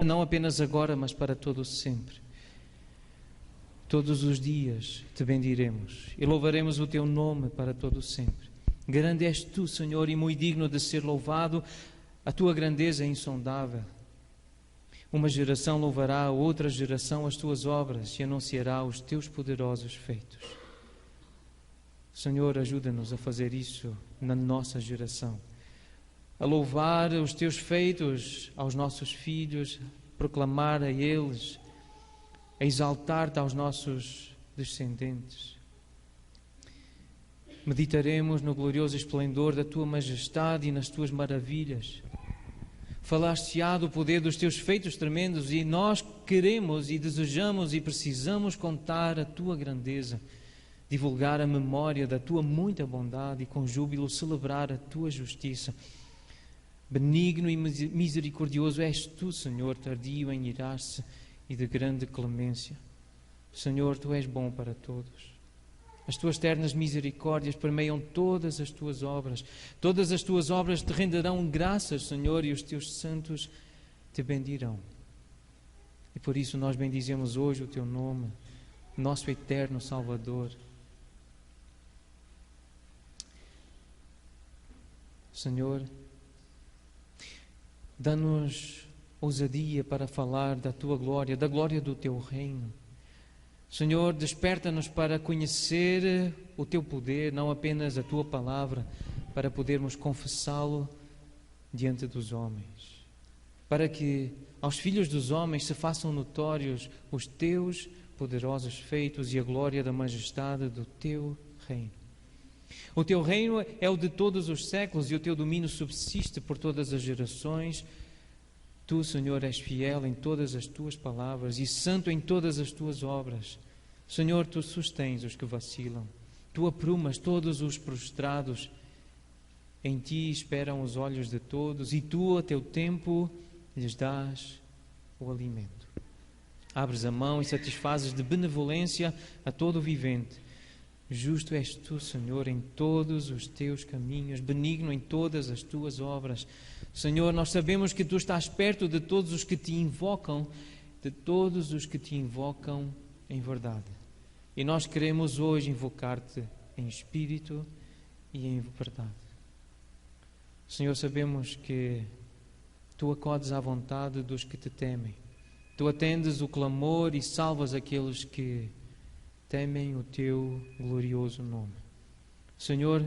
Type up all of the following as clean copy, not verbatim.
não apenas agora, mas para todo sempre. Todos os dias te bendiremos e louvaremos o teu nome para todo sempre. Grande és tu, Senhor, e muito digno de ser louvado. A tua grandeza é insondável. Uma geração louvará a outra geração as tuas obras e anunciará os teus poderosos feitos. Senhor, ajuda-nos a fazer isso na nossa geração, a louvar os teus feitos aos nossos filhos, proclamar a eles, a exaltar-te aos nossos descendentes. Meditaremos no glorioso esplendor da tua majestade e nas tuas maravilhas. Falaste-á do poder dos teus feitos tremendos e nós queremos e desejamos e precisamos contar a tua grandeza, divulgar a memória da tua muita bondade e com júbilo celebrar a tua justiça. Benigno e misericordioso és tu, Senhor, tardio em irar-se e de grande clemência. Senhor, tu és bom para todos. As tuas ternas misericórdias permeiam todas as tuas obras. Todas as tuas obras te renderão graças, Senhor, e os teus santos te bendirão. E por isso nós bendizemos hoje o teu nome, nosso eterno Salvador. Senhor, dá-nos ousadia para falar da tua glória, da glória do teu reino. Senhor, desperta-nos para conhecer o teu poder, não apenas a tua palavra, para podermos confessá-lo diante dos homens. Para que aos filhos dos homens se façam notórios os teus poderosos feitos e a glória da majestade do teu reino. O teu reino é o de todos os séculos e o teu domínio subsiste por todas as gerações. Tu, Senhor, és fiel em todas as tuas palavras e santo em todas as tuas obras. Senhor, tu sustens os que vacilam. Tu aprumas todos os prostrados. Em ti esperam os olhos de todos e tu, a teu tempo, lhes dás o alimento. Abres a mão e satisfazes de benevolência a todo o vivente. Justo és tu, Senhor, em todos os teus caminhos, benigno em todas as tuas obras. Senhor, nós sabemos que tu estás perto de todos os que te invocam, em verdade. E nós queremos hoje invocar-te em espírito e em verdade. Senhor, sabemos que tu acordes à vontade dos que te temem. Tu atendes o clamor e salvas aqueles que temem o teu glorioso nome. Senhor,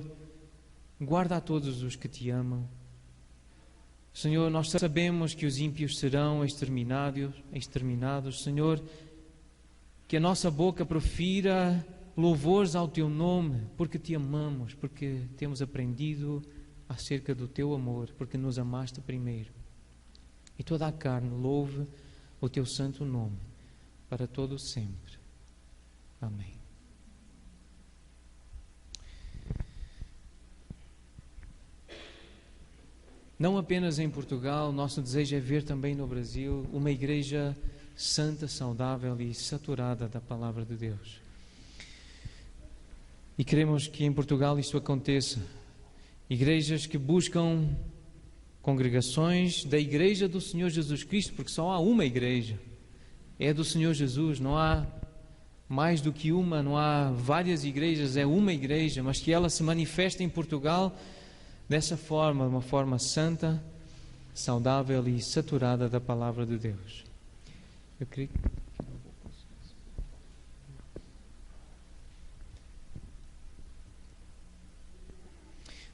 guarda a todos os que te amam. Senhor, nós sabemos que os ímpios serão exterminados. Senhor, que a nossa boca profira louvores ao teu nome, porque te amamos, porque temos aprendido acerca do teu amor, porque nos amaste primeiro. E toda a carne louve o teu santo nome, para todo sempre. Amém. Não apenas em Portugal, nosso desejo é ver também no Brasil uma igreja santa, saudável e saturada da palavra de Deus. E queremos que em Portugal isto aconteça. Igrejas que buscam congregações da Igreja do Senhor Jesus Cristo, porque só há uma igreja, é do Senhor Jesus, não há mais do que uma, não há várias igrejas, é uma igreja, mas que ela se manifesta em Portugal dessa forma, uma forma santa, saudável e saturada da palavra de Deus. Eu creio que...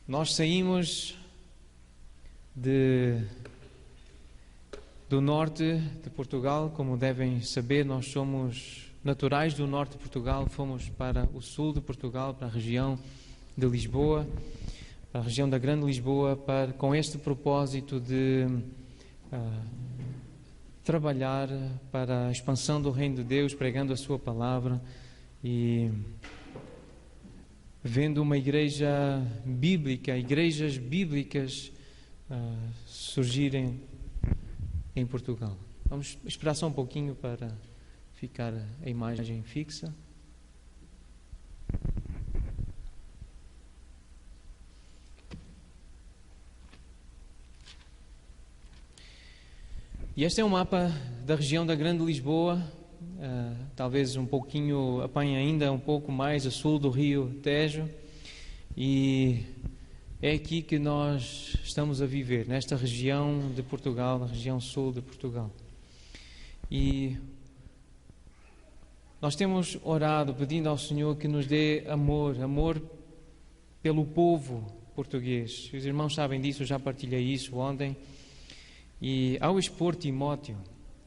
Nós saímos do norte de Portugal, como devem saber, nós somos naturais do norte de Portugal, fomos para o sul de Portugal, para a região de Lisboa, para a região da Grande Lisboa, com este propósito de trabalhar para a expansão do Reino de Deus, pregando a sua palavra e vendo uma igreja bíblica, igrejas bíblicas surgirem em Portugal. Vamos esperar só um pouquinho para ficar a imagem fixa. E este é um mapa da região da Grande Lisboa, talvez um pouquinho, apanha ainda um pouco mais a sul do Rio Tejo, e é aqui que nós estamos a viver, nesta região de Portugal, na região sul de Portugal. E nós temos orado pedindo ao Senhor que nos dê amor pelo povo português. Os irmãos sabem disso, eu já partilhei isso ontem. E ao expor Timóteo,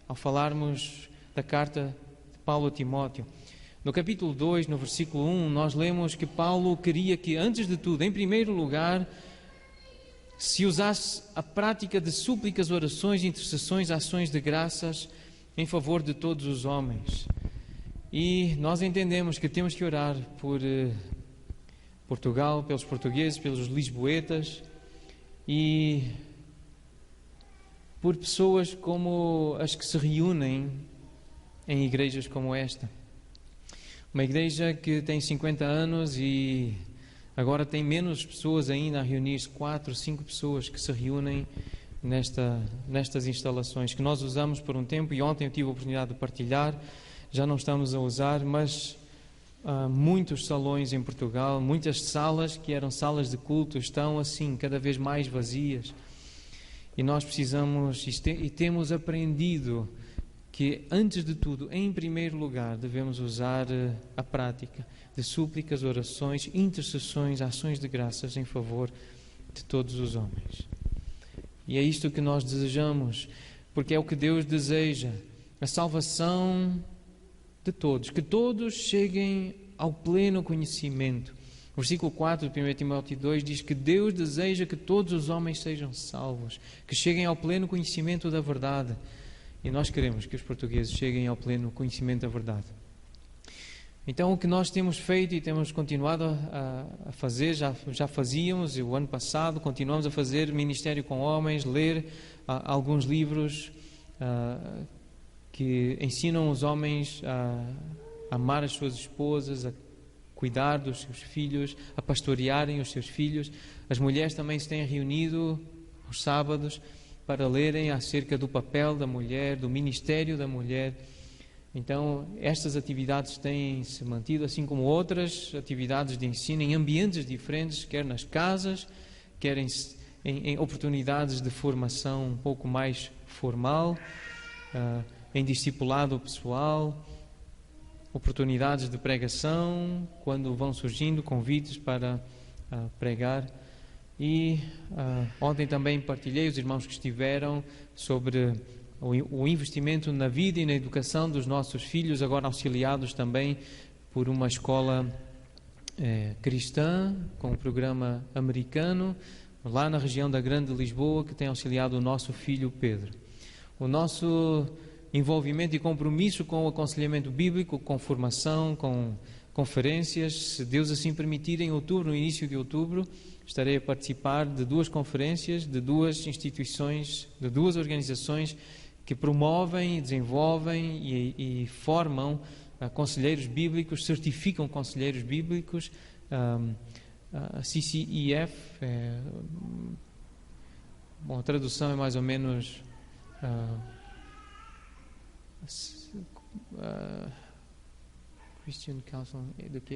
ao falarmos da carta de Paulo a Timóteo, no capítulo 2, no versículo 1, nós lemos que Paulo queria que, antes de tudo, em primeiro lugar, se usasse a prática de súplicas, orações, intercessões, ações de graças em favor de todos os homens. E nós entendemos que temos que orar por Portugal, pelos portugueses, pelos lisboetas e por pessoas como as que se reúnem em igrejas como esta. Uma igreja que tem 50 anos e agora tem menos pessoas ainda a reunir-se, 4, 5 pessoas que se reúnem nestas instalações que nós usamos por um tempo, e ontem eu tive a oportunidade de partilhar, já não estamos a usar, mas muitos salões em Portugal, muitas salas que eram salas de culto estão assim, cada vez mais vazias. E nós precisamos e temos aprendido que, antes de tudo, em primeiro lugar, devemos usar a prática de súplicas, orações, intercessões, ações de graças em favor de todos os homens. E é isto que nós desejamos, porque é o que Deus deseja, a salvação de todos, que todos cheguem ao pleno conhecimento. O versículo 4 de 1 Timóteo 2 diz que Deus deseja que todos os homens sejam salvos, que cheguem ao pleno conhecimento da verdade. E nós queremos que os portugueses cheguem ao pleno conhecimento da verdade. Então, o que nós temos feito e temos continuado a fazer, já fazíamos o ano passado, continuamos a fazer ministério com homens, ler alguns livros que ensinam os homens a amar as suas esposas, a cuidar dos seus filhos, a pastorearem os seus filhos. As mulheres também se têm reunido aos sábados para lerem acerca do papel da mulher, do ministério da mulher. Então, estas atividades têm-se mantido, assim como outras atividades de ensino em ambientes diferentes, quer nas casas, quer em oportunidades de formação um pouco mais formal, em discipulado pessoal, oportunidades de pregação, quando vão surgindo convites para pregar. E ontem também partilhei, os irmãos que estiveram, sobre o investimento na vida e na educação dos nossos filhos, agora auxiliados também por uma escola cristã, com um programa americano, lá na região da Grande Lisboa, que tem auxiliado o nosso filho Pedro. O nosso envolvimento e compromisso com o aconselhamento bíblico, com formação, com conferências, se Deus assim permitir, em outubro, no início de outubro, estarei a participar de 2 conferências, de 2 instituições, de 2 organizações que promovem, desenvolvem e formam conselheiros bíblicos, certificam conselheiros bíblicos. A CCEF, a tradução é mais ou menos Christian Council,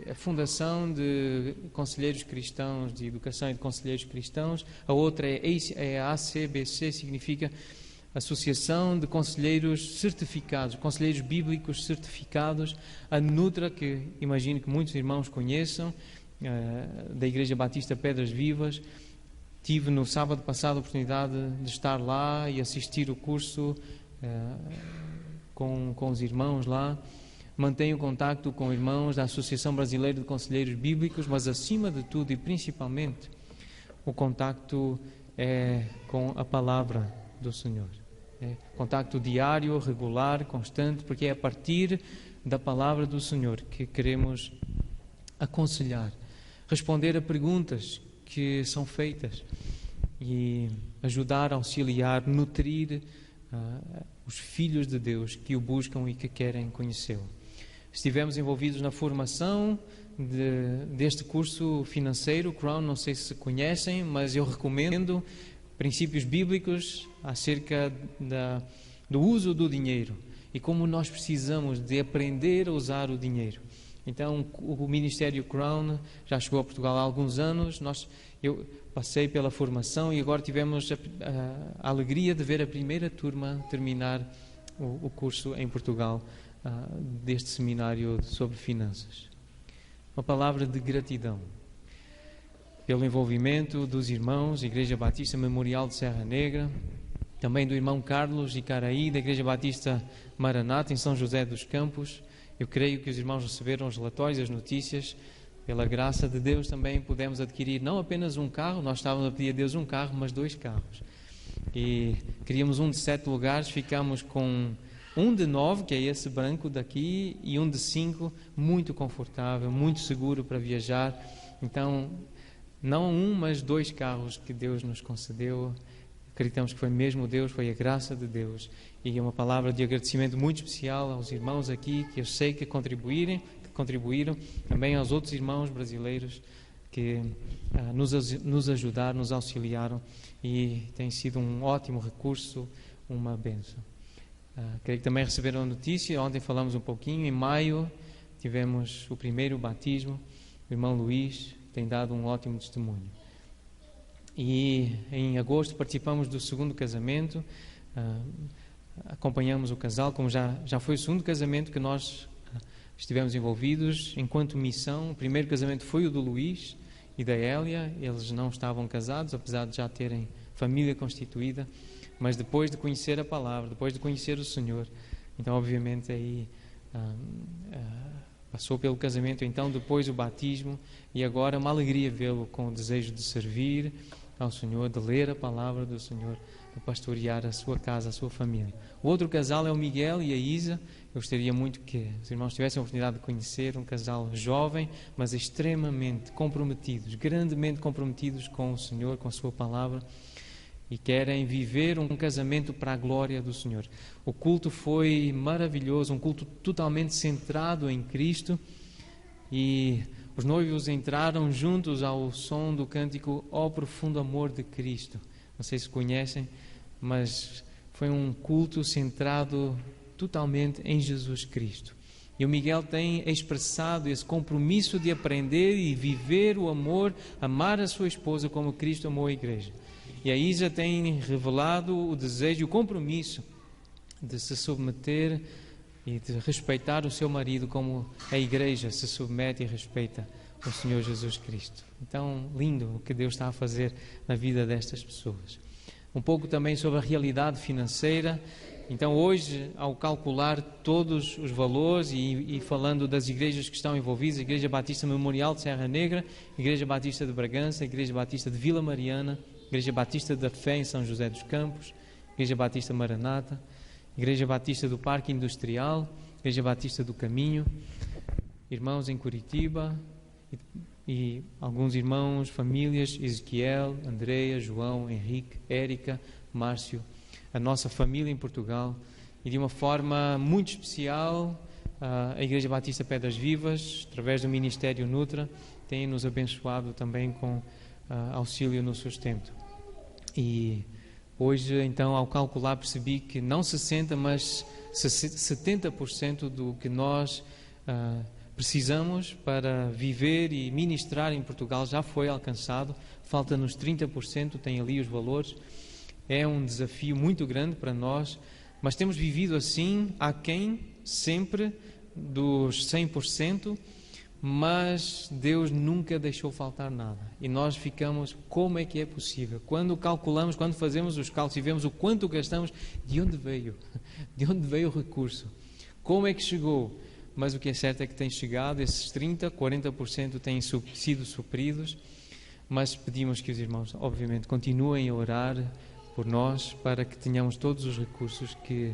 a Fundação de Conselheiros Cristãos, de Educação e de Conselheiros Cristãos. A outra é a ACBC, significa Associação de Conselheiros Certificados, Conselheiros Bíblicos Certificados. A NUTRA, que imagino que muitos irmãos conheçam, da Igreja Batista Pedras Vivas. Tive no sábado passado a oportunidade de estar lá e assistir o curso com os irmãos lá. Mantenho contacto com irmãos da Associação Brasileira de Conselheiros Bíblicos, mas acima de tudo e principalmente o contacto é com a palavra do Senhor. Contacto diário, regular, constante, porque é a partir da palavra do Senhor que queremos aconselhar, responder a perguntas que são feitas e ajudar, auxiliar, nutrir os filhos de Deus que o buscam e que querem conhecê-lo. Estivemos envolvidos na formação deste curso financeiro, Crown, não sei se conhecem, mas eu recomendo princípios bíblicos acerca do uso do dinheiro e como nós precisamos de aprender a usar o dinheiro. Então, o Ministério Crown já chegou a Portugal há alguns anos. Eu passei pela formação e agora tivemos a alegria de ver a primeira turma terminar o curso em Portugal deste seminário sobre finanças. Uma palavra de gratidão pelo envolvimento dos irmãos da Igreja Batista Memorial de Serra Negra, também do irmão Carlos Icaraí, da Igreja Batista Maranata, em São José dos Campos. Eu creio que os irmãos receberam os relatórios, as notícias. Pela graça de Deus também pudemos adquirir não apenas um carro, nós estávamos a pedir a Deus um carro, mas 2 carros. E queríamos um de 7 lugares, ficamos com um de 9, que é esse branco daqui, e um de 5, muito confortável, muito seguro para viajar. Então, não um, mas 2 carros que Deus nos concedeu. Acreditamos que foi mesmo Deus, foi a graça de Deus. E é uma palavra de agradecimento muito especial aos irmãos aqui, que eu sei que contribuíram, também aos outros irmãos brasileiros que nos ajudaram, nos auxiliaram, e tem sido um ótimo recurso, uma bênção. Creio que também receberam a notícia, ontem falamos um pouquinho, em maio tivemos o primeiro batismo, o irmão Luís tem dado um ótimo testemunho. E em agosto participamos do 2º casamento, acompanhamos o casal, como já foi o 2º casamento que nós estivemos envolvidos enquanto missão. O primeiro casamento foi o do Luís e da Hélia, eles não estavam casados, apesar de já terem família constituída, mas depois de conhecer a palavra, depois de conhecer o Senhor, então obviamente aí passou pelo casamento, então depois o batismo, e agora uma alegria vê-lo com o desejo de servir ao Senhor, de ler a palavra do Senhor, de pastorear a sua casa, a sua família. O outro casal é o Miguel e a Isa. Eu gostaria muito que os irmãos tivessem a oportunidade de conhecer um casal jovem, mas extremamente comprometidos, grandemente comprometidos com o Senhor, com a sua palavra, e querem viver um casamento para a glória do Senhor. O culto foi maravilhoso, um culto totalmente centrado em Cristo, e os noivos entraram juntos ao som do cântico Ó Profundo Amor de Cristo. Não sei se conhecem, mas foi um culto centrado totalmente em Jesus Cristo. E o Miguel tem expressado esse compromisso de aprender e viver o amor, amar a sua esposa como Cristo amou a igreja. E a Isa tem revelado o desejo e o compromisso de se submeter e de respeitar o seu marido como a igreja se submete e respeita o Senhor Jesus Cristo. Então, lindo o que Deus está a fazer na vida destas pessoas. Um pouco também sobre a realidade financeira. Então, hoje, ao calcular todos os valores e falando das igrejas que estão envolvidas, a Igreja Batista Memorial de Serra Negra, Igreja Batista de Bragança, Igreja Batista de Vila Mariana, Igreja Batista da Fé em São José dos Campos, Igreja Batista Maranata, Igreja Batista do Parque Industrial, Igreja Batista do Caminho, irmãos em Curitiba e alguns irmãos, famílias, Ezequiel, Andreia, João, Henrique, Érica, Márcio, a nossa família em Portugal, e de uma forma muito especial a Igreja Batista Pedras Vivas, através do Ministério Nutra, tem nos abençoado também com auxílio no sustento. E hoje, então, ao calcular, percebi que não 60%, mas 70% do que nós precisamos para viver e ministrar em Portugal já foi alcançado. Falta-nos 30%, tem ali os valores. É um desafio muito grande para nós, mas temos vivido assim, aquém sempre dos 100%, mas Deus nunca deixou faltar nada. E nós ficamos, como é que é possível? Quando calculamos, quando fazemos os cálculos e vemos o quanto gastamos, de onde veio? De onde veio o recurso? Como é que chegou? Mas o que é certo é que tem chegado, esses 30%, 40% têm sido supridos, mas pedimos que os irmãos, obviamente, continuem a orar por nós, para que tenhamos todos os recursos que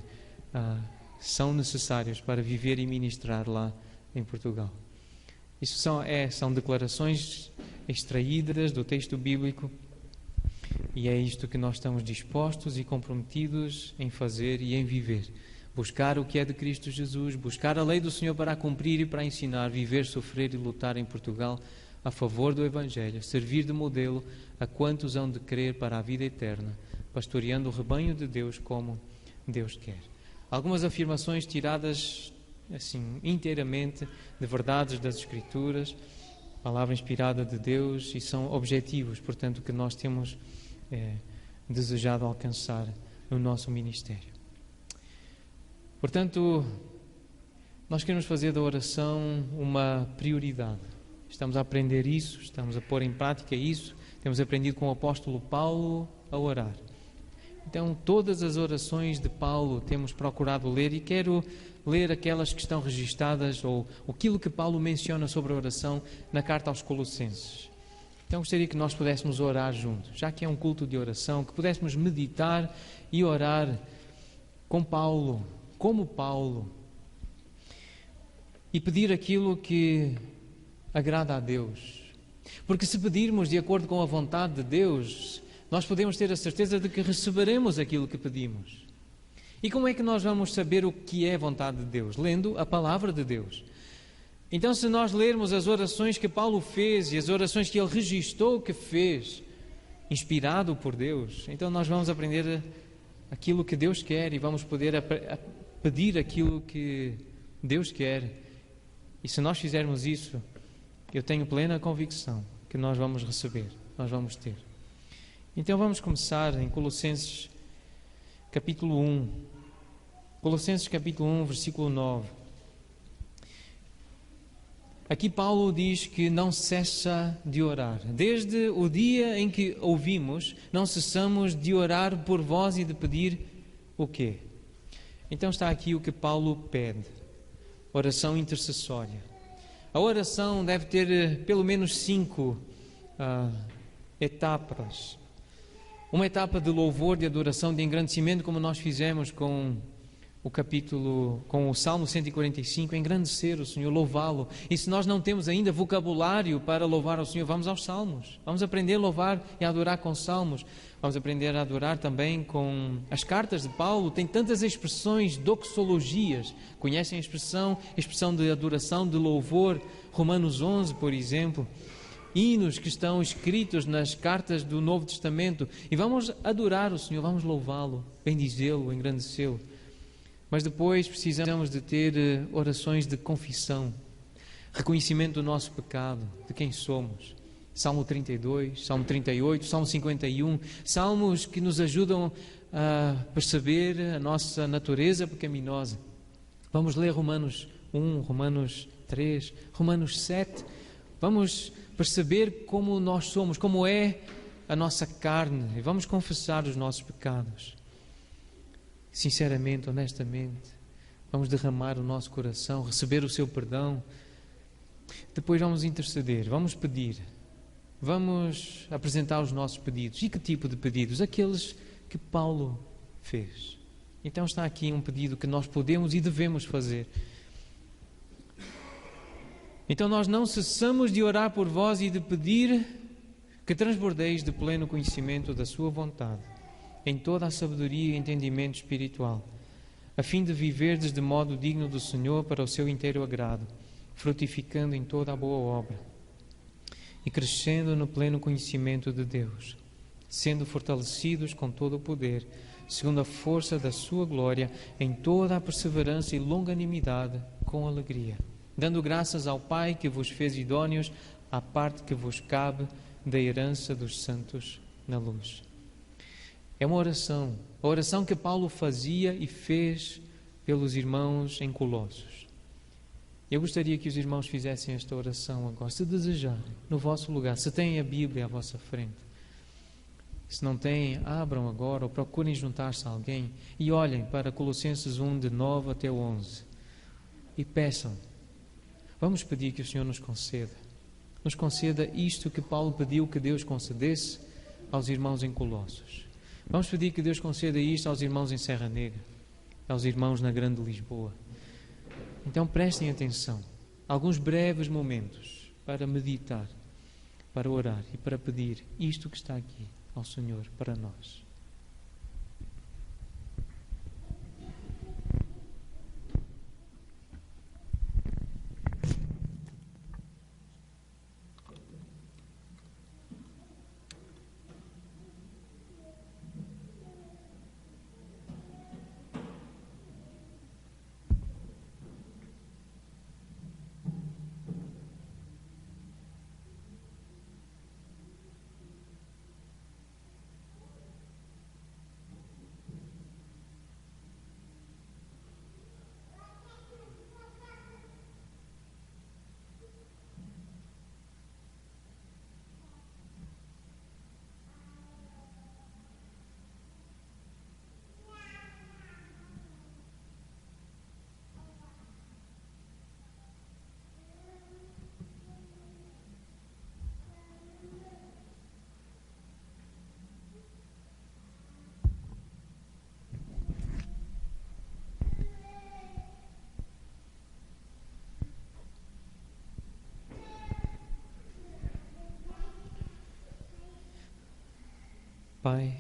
são necessários para viver e ministrar lá em Portugal. Isso são declarações extraídas do texto bíblico, e é isto que nós estamos dispostos e comprometidos em fazer e em viver. Buscar o que é de Cristo Jesus, buscar a lei do Senhor para a cumprir e para ensinar, viver, sofrer e lutar em Portugal a favor do Evangelho, servir de modelo a quantos hão de crer para a vida eterna, pastoreando o rebanho de Deus como Deus quer. Algumas afirmações tiradas assim inteiramente de verdades das Escrituras, palavra inspirada de Deus, e são objetivos, portanto, que nós temos desejado alcançar no nosso ministério. Portanto, nós queremos fazer da oração uma prioridade. Estamos a aprender isso, estamos a pôr em prática isso, temos aprendido com o apóstolo Paulo a orar. Então, todas as orações de Paulo temos procurado ler, e quero ler aquelas que estão registadas, ou aquilo que Paulo menciona sobre a oração na carta aos Colossenses. Então, gostaria que nós pudéssemos orar juntos, já que é um culto de oração, que pudéssemos meditar e orar com Paulo, como Paulo, e pedir aquilo que agrada a Deus. Porque se pedirmos de acordo com a vontade de Deus, nós podemos ter a certeza de que receberemos aquilo que pedimos. E como é que nós vamos saber o que é a vontade de Deus? Lendo a palavra de Deus. Então, se nós lermos as orações que Paulo fez e as orações que ele registou que fez, inspirado por Deus, então nós vamos aprender aquilo que Deus quer e vamos poder pedir aquilo que Deus quer. E se nós fizermos isso, eu tenho plena convicção que nós vamos receber, nós vamos ter. Então vamos começar em Colossenses capítulo 1. Colossenses capítulo 1, versículo 9. Aqui Paulo diz que não cessa de orar. Desde o dia em que ouvimos, não cessamos de orar por vós e de pedir o quê? Então está aqui o que Paulo pede. Oração intercessória. A oração deve ter pelo menos 5 etapas. Uma etapa de louvor, de adoração, de engrandecimento, como nós fizemos com o Salmo 145, engrandecer o Senhor, louvá-lo. E se nós não temos ainda vocabulário para louvar ao Senhor, vamos aos Salmos. Vamos aprender a louvar e a adorar com Salmos. Vamos aprender a adorar também com as cartas de Paulo. Tem tantas expressões, doxologias. Conhecem a expressão de adoração, de louvor? Romanos 11, por exemplo. Hinos que estão escritos nas cartas do Novo Testamento. E vamos adorar o Senhor, vamos louvá-lo, bendizê-lo, engrandecê-lo. Mas depois precisamos de ter orações de confissão, reconhecimento do nosso pecado, de quem somos. Salmo 32, Salmo 38, Salmo 51, salmos que nos ajudam a perceber a nossa natureza pecaminosa. Vamos ler Romanos 1, Romanos 3, Romanos 7. Vamos perceber como nós somos, como é a nossa carne, e vamos confessar os nossos pecados. Sinceramente, honestamente, vamos derramar o nosso coração, receber o seu perdão. Depois vamos interceder, vamos pedir, vamos apresentar os nossos pedidos. E que tipo de pedidos? Aqueles que Paulo fez. Então está aqui um pedido que nós podemos e devemos fazer. Então nós não cessamos de orar por vós e de pedir que transbordeis de pleno conhecimento da sua vontade, em toda a sabedoria e entendimento espiritual, a fim de viverdes de modo digno do Senhor para o seu inteiro agrado, frutificando em toda a boa obra e crescendo no pleno conhecimento de Deus, sendo fortalecidos com todo o poder, segundo a força da sua glória, em toda a perseverança e longanimidade, com alegria, dando graças ao Pai que vos fez idôneos à parte que vos cabe da herança dos santos na luz. É uma oração, a oração que Paulo fazia e fez pelos irmãos em Colossos. Eu gostaria que os irmãos fizessem esta oração agora, se desejarem, no vosso lugar, se têm a Bíblia à vossa frente. Se não têm, abram agora ou procurem juntar-se a alguém e olhem para Colossenses 1, de 9 até 11 e peçam. Vamos pedir que o Senhor nos conceda isto que Paulo pediu que Deus concedesse aos irmãos em Colossos. Vamos pedir que Deus conceda isto aos irmãos em Serra Negra, aos irmãos na Grande Lisboa. Então prestem atenção, alguns breves momentos para meditar, para orar e para pedir isto que está aqui ao Senhor para nós. Pai,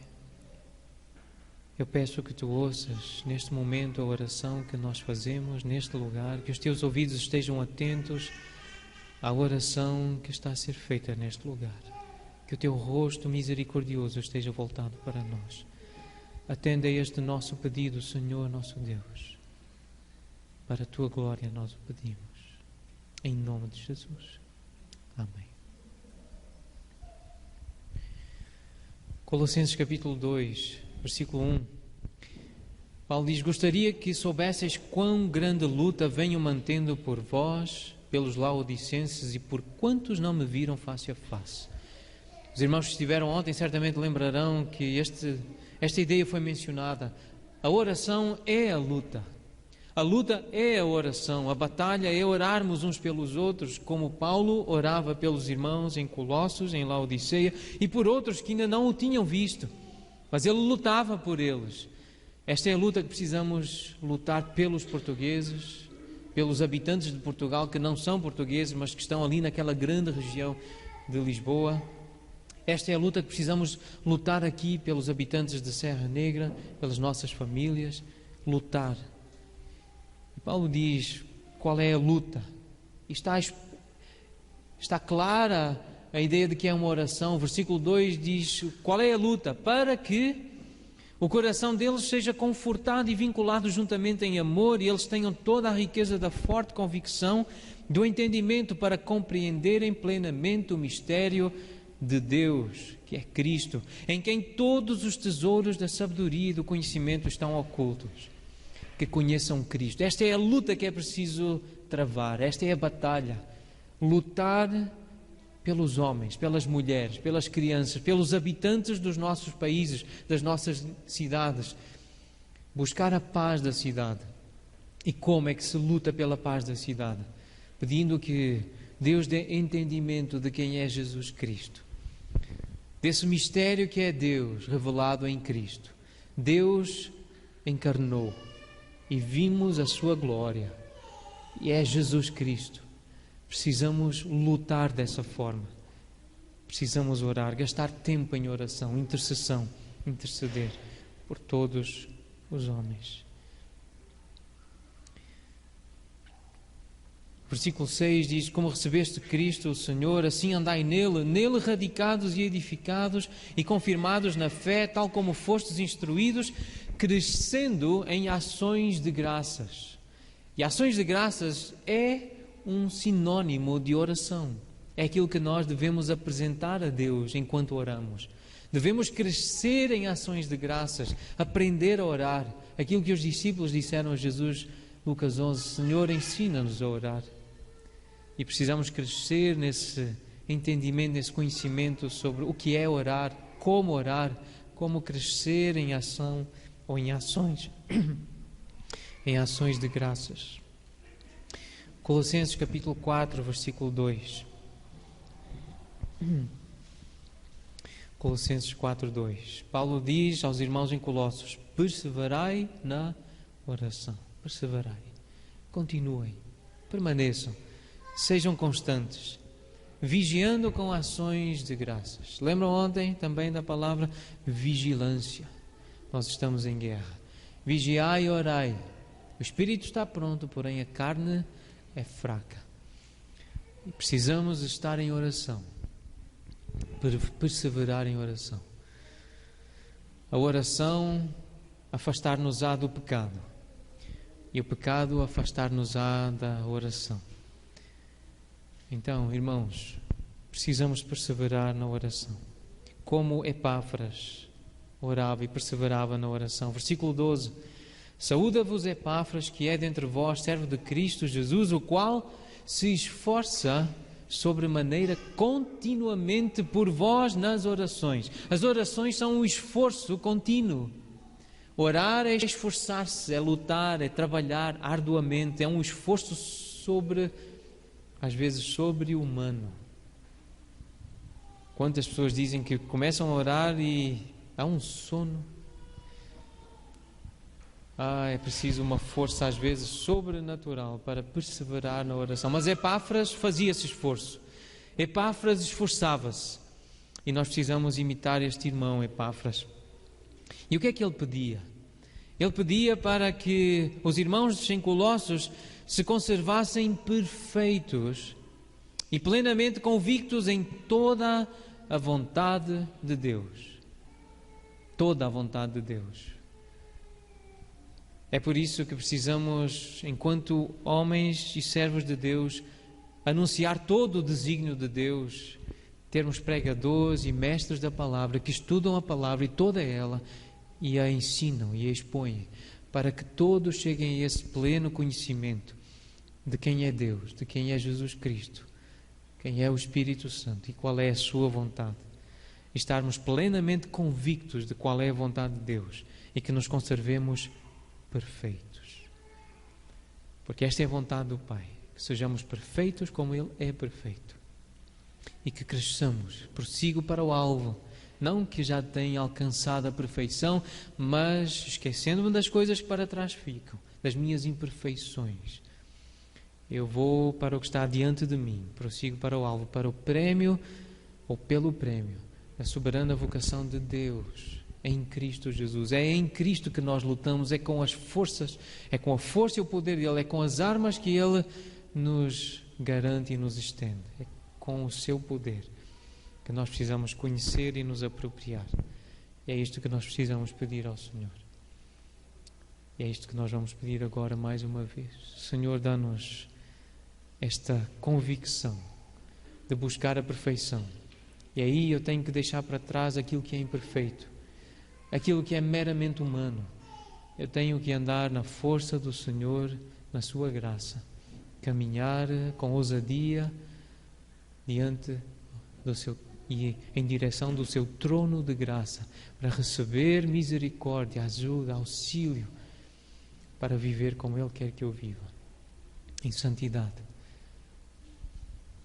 eu peço que Tu ouças neste momento a oração que nós fazemos neste lugar, que os Teus ouvidos estejam atentos à oração que está a ser feita neste lugar, que o Teu rosto misericordioso esteja voltado para nós. Atenda a este nosso pedido, Senhor, nosso Deus. Para a Tua glória nós o pedimos. Em nome de Jesus. Amém. Colossenses capítulo 2, versículo 1. Paulo diz: gostaria que soubesseis quão grande luta venho mantendo por vós, pelos laodicenses e por quantos não me viram face a face. Os irmãos que estiveram ontem certamente lembrarão que esta ideia foi mencionada. A oração é a luta. A luta é a oração. A batalha é orarmos uns pelos outros, como Paulo orava pelos irmãos em Colossos, em Laodiceia, e por outros que ainda não o tinham visto. Mas ele lutava por eles. Esta é a luta que precisamos lutar pelos portugueses, pelos habitantes de Portugal que não são portugueses, mas que estão ali naquela grande região de Lisboa. Esta é a luta que precisamos lutar aqui pelos habitantes de Serra Negra, pelas nossas famílias. Lutar. E Paulo diz qual é a luta. E está clara a ideia de que é uma oração. O versículo 2 diz qual é a luta. Para que o coração deles seja confortado e vinculado juntamente em amor, e eles tenham toda a riqueza da forte convicção, do entendimento, para compreenderem plenamente o mistério de Deus, que é Cristo, em quem todos os tesouros da sabedoria e do conhecimento estão ocultos. Que conheçam Cristo. Esta é a luta que é preciso travar, esta é a batalha. Lutar pelos homens, pelas mulheres, pelas crianças, pelos habitantes dos nossos países, das nossas cidades. Buscar a paz da cidade. E como é que se luta pela paz da cidade? Pedindo que Deus dê entendimento de quem é Jesus Cristo. Desse mistério que é Deus revelado em Cristo. Deus encarnou e vimos a sua glória. E é Jesus Cristo. Precisamos lutar dessa forma. Precisamos orar, gastar tempo em oração, intercessão, interceder por todos os homens. Versículo 6 diz: como recebeste Cristo, o Senhor, assim andai nele radicados e edificados e confirmados na fé, tal como fostes instruídos, crescendo em ações de graças. E ações de graças é um sinónimo de oração. É aquilo que nós devemos apresentar a Deus enquanto oramos. Devemos crescer em ações de graças, aprender a orar. Aquilo que os discípulos disseram a Jesus, Lucas 11, Senhor, ensina-nos a orar. E precisamos crescer nesse entendimento, nesse conhecimento sobre o que é orar, como crescer em ação ou em ações, em ações de graças. Colossenses capítulo 4, versículo 2. Colossenses 4, 2. Paulo diz aos irmãos em Colossos: perseverai na oração. Perseverai. Continuem. Permaneçam. Sejam constantes. Vigiando com ações de graças. Lembram ontem também da palavra vigilância? Nós estamos em guerra. Vigiai e orai. O espírito está pronto, porém a carne é fraca. E precisamos estar em oração, perseverar em oração. A oração afastar-nos-á do pecado, e o pecado afastar-nos-á da oração. Então, irmãos, precisamos perseverar na oração, como Epáfras orava e perseverava na oração. Versículo 12: saúda-vos Epáfras, que é dentre vós servo de Cristo Jesus, o qual se esforça sobremaneira continuamente por vós nas orações. As orações são um esforço contínuo. Orar é esforçar-se, é lutar, é trabalhar arduamente, é um esforço às vezes sobre-humano. Quantas pessoas dizem que começam a orar e há um sono? É preciso uma força às vezes sobrenatural para perseverar na oração. Mas Epáfras fazia esse esforço. Epáfras esforçava-se. E nós precisamos imitar este irmão Epáfras. E o que é que ele pedia? Ele pedia para que os irmãos em Colossos se conservassem perfeitos e plenamente convictos em toda a vontade de Deus. Toda a vontade de Deus. É por isso que precisamos, enquanto homens e servos de Deus, anunciar todo o desígnio de Deus, termos pregadores e mestres da palavra que estudam a palavra e toda ela e a ensinam e a expõem, para que todos cheguem a esse pleno conhecimento de quem é Deus, de quem é Jesus Cristo, quem é o Espírito Santo e qual é a sua vontade. E estarmos plenamente convictos de qual é a vontade de Deus e que nos conservemos perfeitos. Porque esta é a vontade do Pai, que sejamos perfeitos como Ele é perfeito. E que cresçamos, prossigo para o alvo, não que já tenha alcançado a perfeição, mas esquecendo-me das coisas que para trás ficam, das minhas imperfeições. Eu vou para o que está diante de mim, prossigo para o alvo, para o prémio, ou pelo prémio, da soberana vocação de Deus, em Cristo Jesus. É em Cristo que nós lutamos, é com as forças, é com a força e o poder dEle, é com as armas que Ele nos garante e nos estende. É com o seu poder que nós precisamos conhecer e nos apropriar. E é isto que nós precisamos pedir ao Senhor. E é isto que nós vamos pedir agora mais uma vez. Senhor, dá-nos esta convicção de buscar a perfeição. E aí eu tenho que deixar para trás aquilo que é imperfeito, aquilo que é meramente humano. Eu tenho que andar na força do Senhor, na sua graça, caminhar com ousadia diante do seu e em direção do seu trono de graça, para receber misericórdia, ajuda, auxílio, para viver como Ele quer que eu viva, em santidade,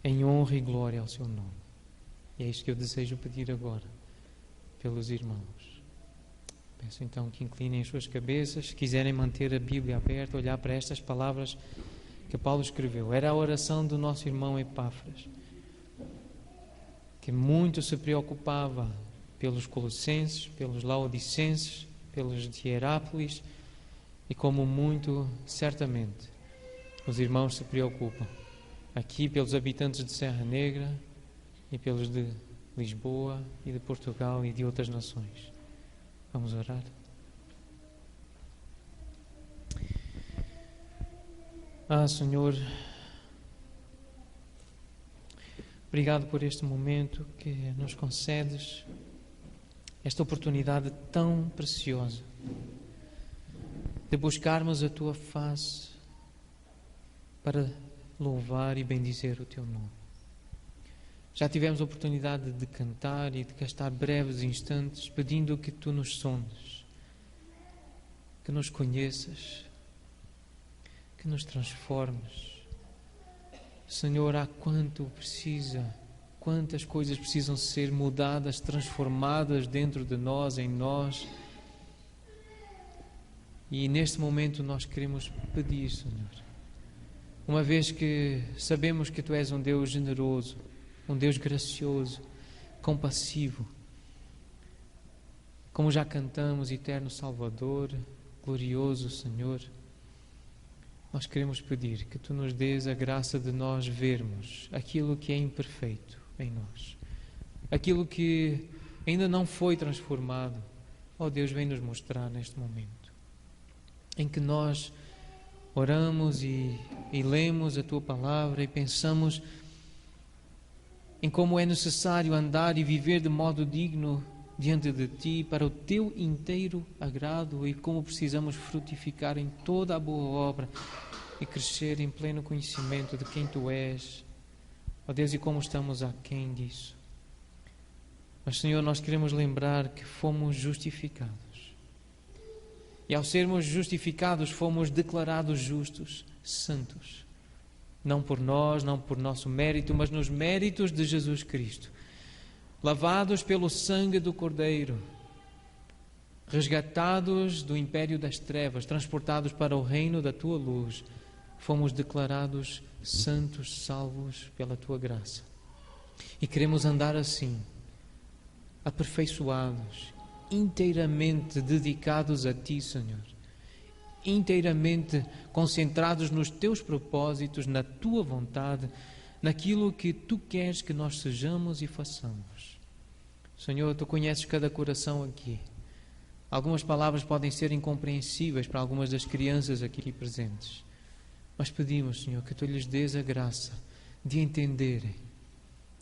em honra e glória ao seu nome. E é isto que eu desejo pedir agora pelos irmãos. Peço então que inclinem as suas cabeças, se quiserem manter a Bíblia aberta, olhar para estas palavras que Paulo escreveu. Era a oração do nosso irmão Epáfras, que muito se preocupava pelos colossenses, pelos laodicenses, pelos de Hierápolis, e como muito certamente os irmãos se preocupam aqui pelos habitantes de Serra Negra e pelos de Lisboa e de Portugal e de outras nações. Vamos orar. Senhor, obrigado por este momento que nos concedes, esta oportunidade tão preciosa de buscarmos a Tua face para louvar e bendizer o Teu nome. Já tivemos a oportunidade de cantar e de gastar breves instantes pedindo que Tu nos sondes, que nos conheças, que nos transformes. Senhor, há quantas coisas precisam ser mudadas, transformadas dentro de nós, em nós. E neste momento nós queremos pedir, Senhor, uma vez que sabemos que Tu és um Deus generoso, um Deus gracioso, compassivo, como já cantamos, eterno Salvador, glorioso Senhor, nós queremos pedir que Tu nos dês a graça de nós vermos aquilo que é imperfeito em nós, aquilo que ainda não foi transformado. Ó Deus, vem nos mostrar neste momento em que nós oramos e lemos a Tua palavra e pensamos em como é necessário andar e viver de modo digno diante de Ti para o Teu inteiro agrado, e como precisamos frutificar em toda a boa obra e crescer em pleno conhecimento de quem Tu és. Ó Deus, e como estamos aquém disso. Mas, Senhor, nós queremos lembrar que fomos justificados. E ao sermos justificados, fomos declarados justos, santos. Não por nós, não por nosso mérito, mas nos méritos de Jesus Cristo. Lavados pelo sangue do Cordeiro, resgatados do império das trevas, transportados para o reino da Tua luz, fomos declarados santos, salvos pela Tua graça. E queremos andar assim, aperfeiçoados, inteiramente dedicados a Ti, Senhor, inteiramente concentrados nos Teus propósitos, na Tua vontade, naquilo que Tu queres que nós sejamos e façamos. Senhor, Tu conheces cada coração aqui. Algumas palavras podem ser incompreensíveis para algumas das crianças aqui presentes, mas pedimos, Senhor, que Tu lhes dês a graça de entenderem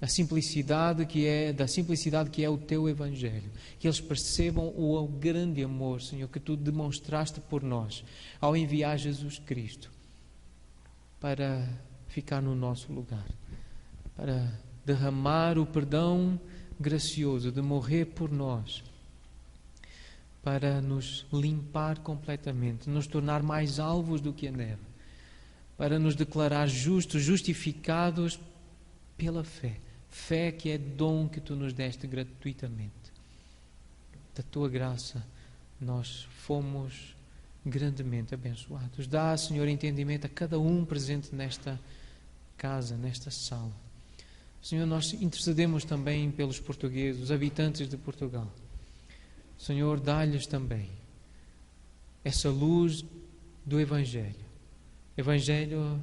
da simplicidade que é o Teu Evangelho, que eles percebam o grande amor, Senhor, que Tu demonstraste por nós ao enviar Jesus Cristo para ficar no nosso lugar, para derramar o perdão gracioso de morrer por nós, para nos limpar completamente, nos tornar mais alvos do que a neve, para nos declarar justos, justificados pela fé. Fé que é dom que Tu nos deste gratuitamente. Da Tua graça nós fomos grandemente abençoados. Dá, Senhor, entendimento a cada um presente nesta casa, nesta sala. Senhor, nós intercedemos também pelos portugueses, os habitantes de Portugal. Senhor, dá-lhes também essa luz do Evangelho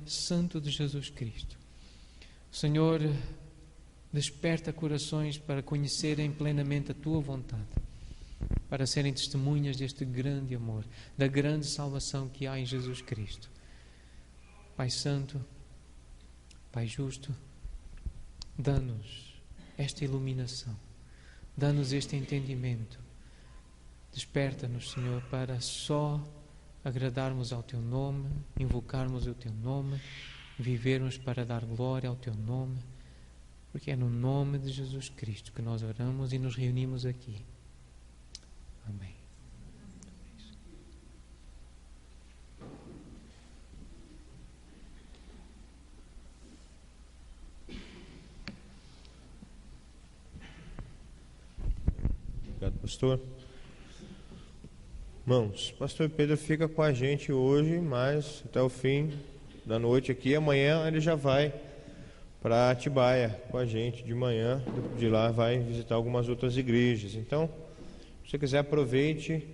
Santo de Jesus Cristo. Senhor, desperta corações para conhecerem plenamente a Tua vontade, para serem testemunhas deste grande amor, da grande salvação que há em Jesus Cristo. Pai Santo, Pai Justo, dá-nos esta iluminação, dá-nos este entendimento. Desperta-nos, Senhor, para só agradarmos ao Teu nome, invocarmos o Teu nome, vivermos para dar glória ao Teu nome, porque é no nome de Jesus Cristo que nós oramos e nos reunimos aqui. Amém. Obrigado, pastor. Irmãos, pastor Pedro fica com a gente hoje, mas até o fim da noite aqui. Amanhã ele já vai para Atibaia com a gente de manhã. De lá vai visitar algumas outras igrejas. Então, se você quiser, aproveite,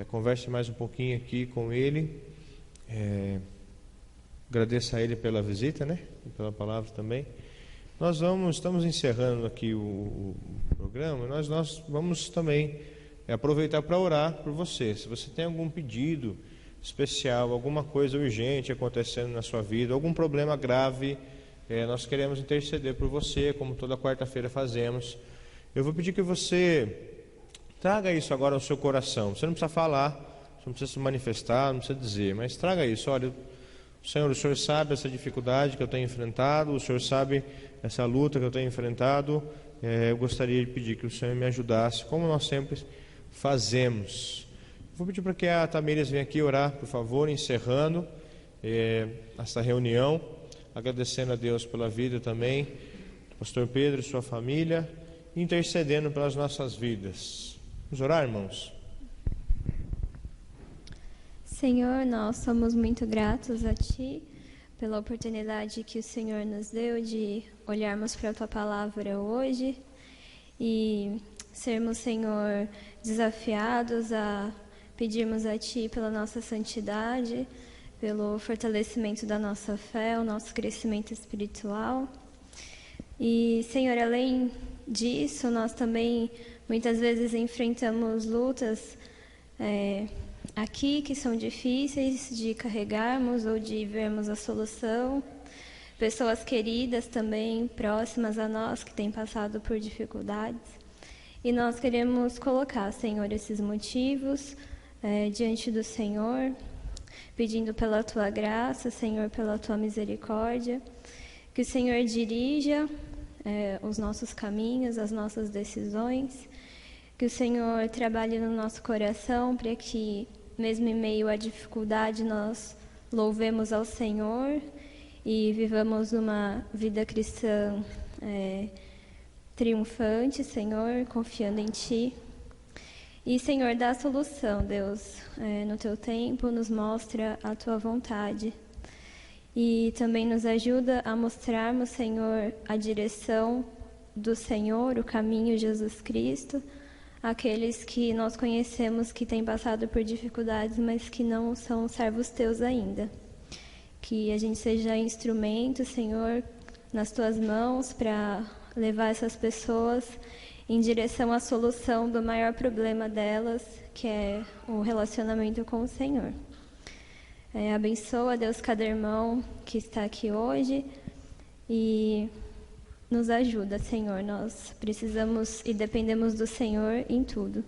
converse mais um pouquinho aqui com ele. Agradeça a ele pela visita, né? E pela palavra também. Estamos encerrando aqui o programa. Nós vamos também aproveitar para orar por você. Se você tem algum pedido especial, alguma coisa urgente acontecendo na sua vida, algum problema grave, nós queremos interceder por você, como toda quarta-feira fazemos. Eu vou pedir que você traga isso agora ao seu coração. Você não precisa falar, você não precisa se manifestar, não precisa dizer, mas traga isso. Olha, Senhor, o Senhor sabe essa dificuldade que eu tenho enfrentado, o Senhor sabe essa luta que eu tenho enfrentado. Eu gostaria de pedir que o Senhor me ajudasse, como nós sempre fazemos. Vou pedir para que a Tamires venha aqui orar, por favor, encerrando esta reunião, agradecendo a Deus pela vida também do pastor Pedro e sua família, intercedendo pelas nossas vidas. Vamos orar, irmãos? Senhor, nós somos muito gratos a Ti pela oportunidade que o Senhor nos deu de olharmos para a Tua palavra hoje e sermos, Senhor, desafiados a pedirmos a Ti pela nossa santidade, pelo fortalecimento da nossa fé, o nosso crescimento espiritual. E, Senhor, além disso, nós também muitas vezes enfrentamos lutas aqui que são difíceis de carregarmos ou de vermos a solução. Pessoas queridas também, próximas a nós, que têm passado por dificuldades. E nós queremos colocar, Senhor, esses motivos diante do Senhor, pedindo pela Tua graça, Senhor, pela Tua misericórdia, que o Senhor dirija os nossos caminhos, as nossas decisões, que o Senhor trabalhe no nosso coração para que, mesmo em meio à dificuldade, nós louvemos ao Senhor e vivamos uma vida cristã triunfante, Senhor, confiando em Ti. E, Senhor, dá a solução, Deus, no Teu tempo, nos mostra a Tua vontade. E também nos ajuda a mostrarmos, Senhor, a direção do Senhor, o caminho Jesus Cristo, aqueles que nós conhecemos que têm passado por dificuldades, mas que não são servos teus ainda. Que a gente seja instrumento, Senhor, nas tuas mãos para levar essas pessoas em direção à solução do maior problema delas, que é o relacionamento com o Senhor. Abençoa, Deus, cada irmão que está aqui hoje e nos ajuda, Senhor. Nós precisamos e dependemos do Senhor em tudo.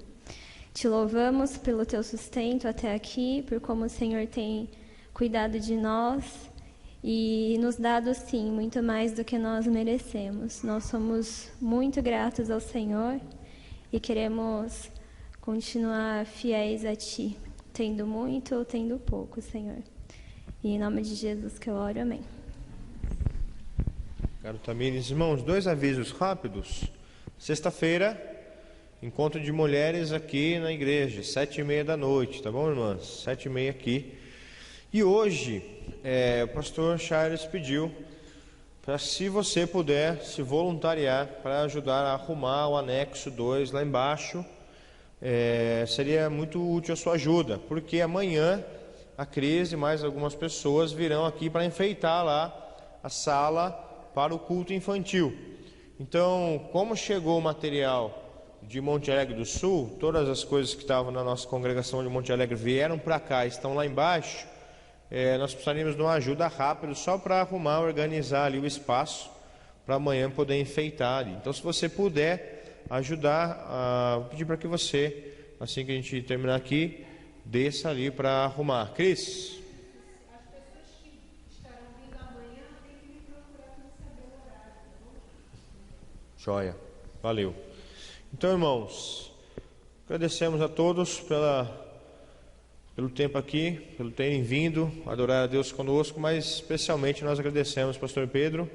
Te louvamos pelo teu sustento até aqui, por como o Senhor tem cuidado de nós e nos dado, sim, muito mais do que nós merecemos. Nós somos muito gratos ao Senhor e queremos continuar fiéis a Ti, tendo muito ou tendo pouco, Senhor. E em nome de Jesus que eu oro, amém. Caro Tamires, irmãos, 2 avisos rápidos. Sexta-feira, encontro de mulheres aqui na igreja, 7h30 da noite, tá bom, irmãs? 7h30 aqui. E hoje, o pastor Charles pediu para, se você puder, se voluntariar para ajudar a arrumar o anexo 2 lá embaixo. Seria muito útil a sua ajuda, porque amanhã a Cris e mais algumas pessoas virão aqui para enfeitar lá a sala para o culto infantil. Então, como chegou o material de Monte Alegre do Sul, todas as coisas que estavam na nossa congregação de Monte Alegre vieram para cá, estão lá embaixo. Nós precisaríamos de uma ajuda rápida só para arrumar, organizar ali o espaço para amanhã poder enfeitar ali. Então, se você puder ajudar, vou pedir para que você, assim que a gente terminar aqui, desça ali para arrumar. Cris? As pessoas que estarão vindo amanhã têm que me procurar para saber o horário, tá bom? Joia, valeu. Então, irmãos, agradecemos a todos pelo tempo aqui, pelo terem vindo adorar a Deus conosco, mas especialmente nós agradecemos, pastor Pedro,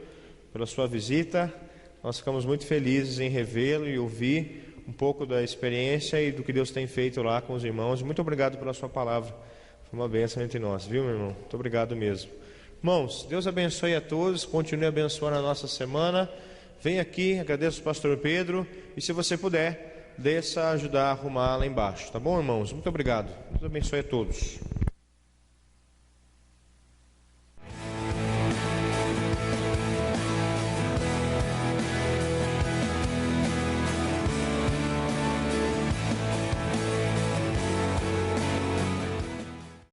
pela sua visita. Nós ficamos muito felizes em revê-lo e ouvir um pouco da experiência e do que Deus tem feito lá com os irmãos. Muito obrigado pela sua palavra, foi uma bênção entre nós, viu, meu irmão? Muito obrigado mesmo. Irmãos, Deus abençoe a todos, continue abençoando a nossa semana. Vem aqui, agradeço ao pastor Pedro, e se você puder, desça ajudar a arrumar lá embaixo, tá bom, irmãos? Muito obrigado, Deus abençoe a todos.